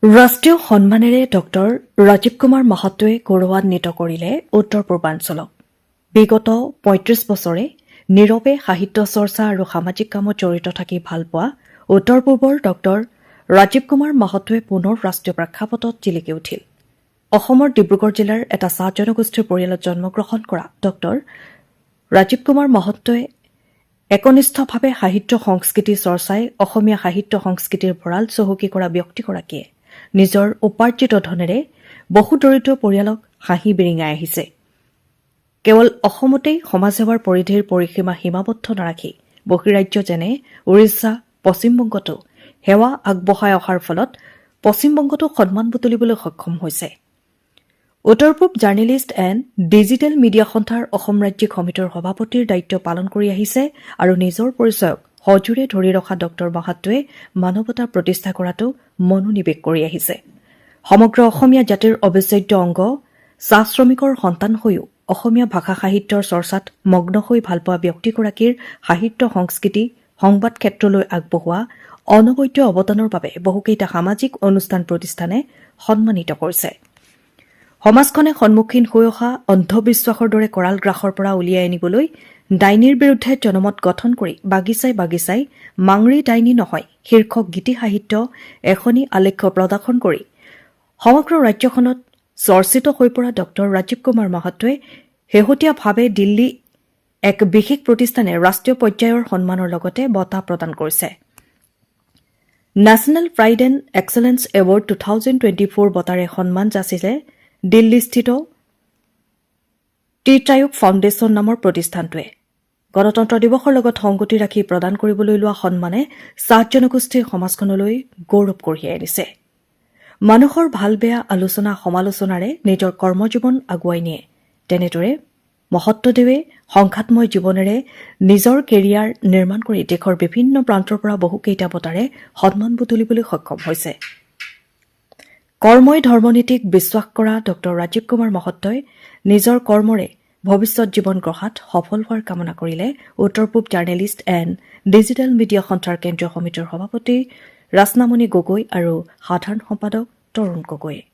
ৰাষ্ট্ৰীয় সন্মানেৰে ডক্টৰ ৰাজীৱ কুমাৰ মাহাতোৱে গৌৰৱান্বিত কৰিলে উত্তৰ পূৰ্বাঞ্চলক। বিগত ৩৫ বছৰে নীৰৱে সাহিত্য চৰ্চা আৰু সামাজিক কামত জড়িত থাকি ভাল পোৱা উত্তৰ পূৰ্বৰ ডক্টৰ ৰাজীৱ কুমাৰ মাহাতোৱে পুনৰ ৰাষ্ট্ৰীয় প্ৰেক্ষাপটত জিলিকি উঠিল। অসমৰ ডিব্ৰুগড় জিলাৰ এটা চাহ জনগোষ্ঠীৰ পৰিয়ালত জন্মগ্ৰহণ কৰা ডক্টৰ ৰাজীৱ কুমাৰ মাহাতোৱে একনিষ্ঠভাৱে সাহিত্য সংস্কৃতি চৰ্চাই অসমীয়া সাহিত্য সংস্কৃতিৰ ভঁৰাল চহকী কৰা ব্যক্তিগৰাকীয়ে নিজৰ উপাৰ্জিত ধনেৰে বহু দৰিদ্ৰ পৰিয়ালক হাঁহি বিৰিঙাই আহিছে। কেৱল অসমতেই সমাজসেৱাৰ পৰিধিৰ পৰিসীমা সীমাবদ্ধ নাৰাখি বহিৰাজ্য যেনে উৰিষ্যা, পশ্চিমবংগতো সেৱা আগবঢ়াই অহাৰ ফলত পশ্চিমবংগতো সন্মান বুটলিবলৈ সক্ষম হৈছে। উত্তৰ পূব জাৰ্নেলিষ্ট এণ্ড ডিজিটেল মিডিয়া সন্থাৰ অসম ৰাজ্যিক সমিতিৰ সভাপতিৰ দায়িত্ব পালন কৰি আহিছে আৰু নিজৰ পৰিচয়ক সজোৰে ধৰি ৰখা ডক্টৰ মাহাতোৱে মানৱতা প্ৰতিষ্ঠা কৰাটো মনোনিৱেশ কৰি আহিছে। সমগ্ৰ অসমীয়া জাতিৰ অবিচ্ছেদ্য অংগ চাহ শ্ৰমিকৰ সন্তান হৈও অসমীয়া ভাষা সাহিত্যৰ চৰ্চাত মগ্ন হৈ ভালপোৱা ব্যক্তিগৰাকীৰ সাহিত্য সংস্কৃতি সংবাদ ক্ষেত্ৰলৈ আগবঢ়োৱা অনবদ্য অৱদানৰ বাবে বহুকেইটা সামাজিক অনুষ্ঠান প্ৰতিষ্ঠানে সন্মানিত কৰিছে। সমাজখনে সন্মুখীন হৈ অহা অন্ধবিশ্বাসৰ দৰে কৰাল গ্ৰাসৰ পৰা উলিয়াই আনিবলৈ ডাইনীৰ বিৰুদ্ধে জনমত গঠন কৰি বাগিচাই বাগিচাই মাংৰি ডাইনী নহয় শীৰ্ষক গীতি সাহিত্য এখনি আলেখ্য প্ৰদৰ্শন কৰি সমগ্ৰ ৰাজ্যখনত চৰ্চিত হৈ পৰা ডক্টৰ ৰাজীৱ কুমাৰ মাহাতোৱে শেহতীয়াভাৱে দিল্লী এক বিশেষ প্ৰতিষ্ঠানে ৰাষ্ট্ৰীয় পৰ্যায়ৰ সন্মানৰ লগতে বঁটা প্ৰদান কৰিছে। National pride and excellence award 2024 বঁটাৰে সন্মান যাচিছে দিল্লীস্থিত ত্ৰিত্ৰায়ুক ফাউণ্ডেশ্যন নামৰ প্ৰতিষ্ঠানটোৱে। গণতন্ত্ৰ দিৱসৰ লগত সংগতি ৰাখি প্ৰদান কৰিবলৈ লোৱা সন্মানে চাহ জনগোষ্ঠীৰ সমাজখনলৈ গৌৰৱ কঢ়িয়াই আনিছে। মানুহৰ ভাল বেয়া আলোচনা সমালোচনাৰে নিজৰ কৰ্মজীৱন আগুৱাই নিয়ে। তেনেদৰে মহত্বদেৱে সংঘাতময় জীৱনেৰে নিজৰ কেৰিয়াৰ নিৰ্মাণ কৰি দেশৰ বিভিন্ন প্ৰান্তৰ পৰা বহুকেইটা বঁটাৰে সন্মান বুটলিবলৈ সক্ষম হৈছে। কৰ্মই ধৰ্মনীতিক বিশ্বাস কৰা ডক্টৰ ৰাজীৱ কুমাৰ মাহাতোই নিজৰ কৰ্মৰে ভৱিষ্যত জীৱন গঢ়াত সফল হোৱাৰ কামনা কৰিলে উত্তৰ পূব জাৰ্নেলিষ্ট এণ্ড ডিজিটেল মিডিয়া সন্থাৰ কেন্দ্ৰীয় সমিতিৰ সভাপতি ৰাচনামণি গগৈ আৰু সাধাৰণ সম্পাদক তৰুণ গগৈয়ে।